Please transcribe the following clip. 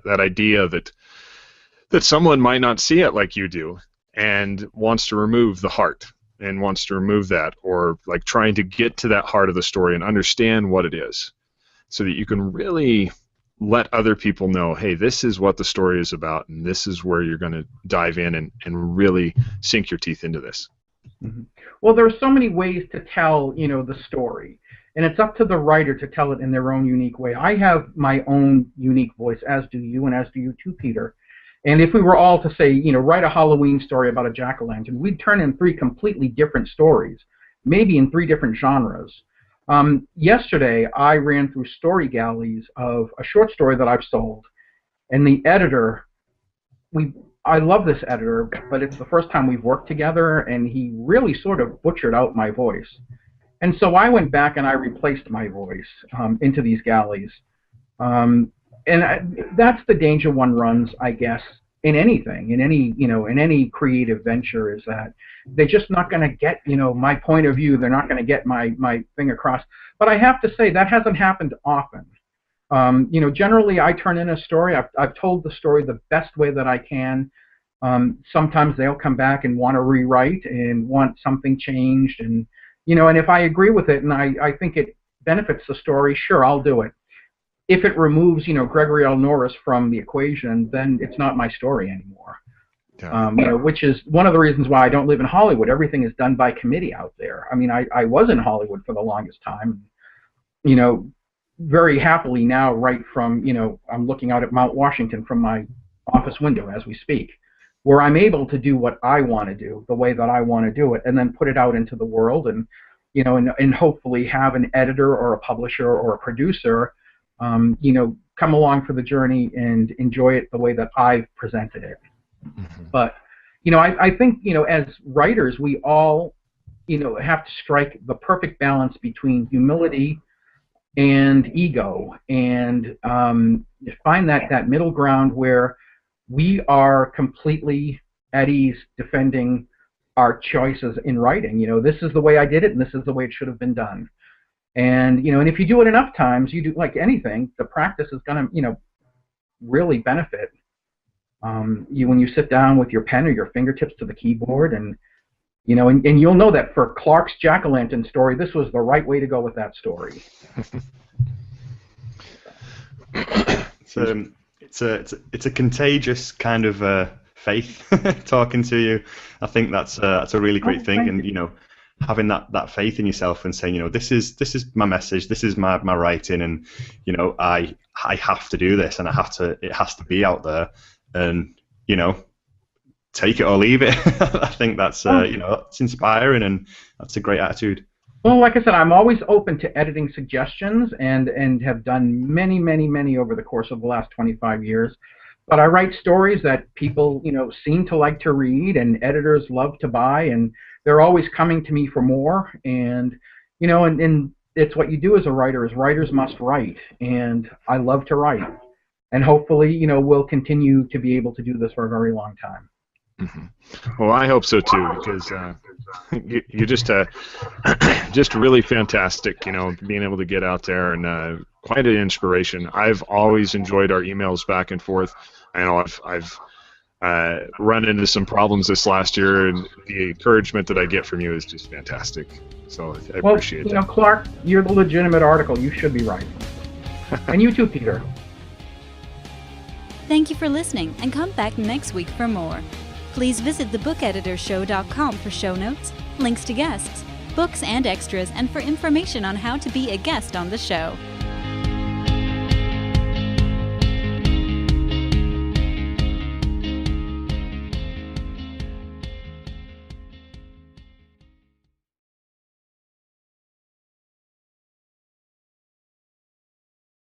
that idea that someone might not see it like you do and wants to remove the heart and wants to remove that, or like trying to get to that heart of the story and understand what it is so that you can really let other people know, hey, this is what the story is about, and this is where you're going to dive in and really sink your teeth into this. Mm-hmm. Well, there are so many ways to tell, the story, and it's up to the writer to tell it in their own unique way. I have my own unique voice, as do you, and as do you too, Peter. And if we were all to say, write a Halloween story about a jack-o'-lantern, we'd turn in 3 completely different stories, maybe in 3 different genres. Yesterday, I ran through story galleys of a short story that I've sold, and the editor, I love this editor, but it's the first time we've worked together, and he really sort of butchered out my voice. And so I went back and I replaced my voice into these galleys. That's the danger one runs, I guess, in anything, in any creative venture, is that they're just not going to get, my point of view. They're not going to get my thing across. But I have to say that hasn't happened often. Generally I turn in a story. I've told the story the best way that I can. Sometimes they'll come back and want to rewrite and want something changed, and if I agree with it and I think it benefits the story, sure, I'll do it. If it removes, Gregory Norris from the equation, then it's not my story anymore. Which is one of the reasons why I don't live in Hollywood. Everything is done by committee out there. I mean, I was in Hollywood for the longest time. Very happily now, right from, I'm looking out at Mount Washington from my office window as we speak, where I'm able to do what I want to do, the way that I want to do it, and then put it out into the world, and and hopefully have an editor or a publisher or a producer come along for the journey and enjoy it the way that I've presented it. Mm-hmm. But, I think, as writers, we all, have to strike the perfect balance between humility and ego, and find that middle ground where we are completely at ease defending our choices in writing. This is the way I did it, and this is the way it should have been done. And and if you do it enough times, you do, like anything, the practice is going to really benefit you when you sit down with your pen or your fingertips to the keyboard, and and you'll know that for Clark's jack-o'-lantern story, this was the right way to go with that story. It's a contagious kind of faith talking to you. I think that's a really great thing, and having that faith in yourself and saying, this is my message, this is my writing, and I have to do this, and it has to be out there, and take it or leave it. I think that's that's inspiring, and that's a great attitude. Well, like I said, I'm always open to editing suggestions, and have done many, many, many over the course of the last 25 years. But I write stories that people, seem to like to read, and editors love to buy, and they're always coming to me for more. And, and it's what you do as a writer, is writers must write, and I love to write. And hopefully, we'll continue to be able to do this for a very long time. Mm-hmm. Well, I hope so too, because you're just really fantastic. Being able to get out there, and quite an inspiration. I've always enjoyed our emails back and forth. I know I've run into some problems this last year, and the encouragement that I get from you is just fantastic. So I appreciate that. Clark, you're the legitimate article. You should be writing, and you too, Peter. Thank you for listening, and come back next week for more. Please visit thebookeditorshow.com for show notes, links to guests, books and extras, and for information on how to be a guest on the show.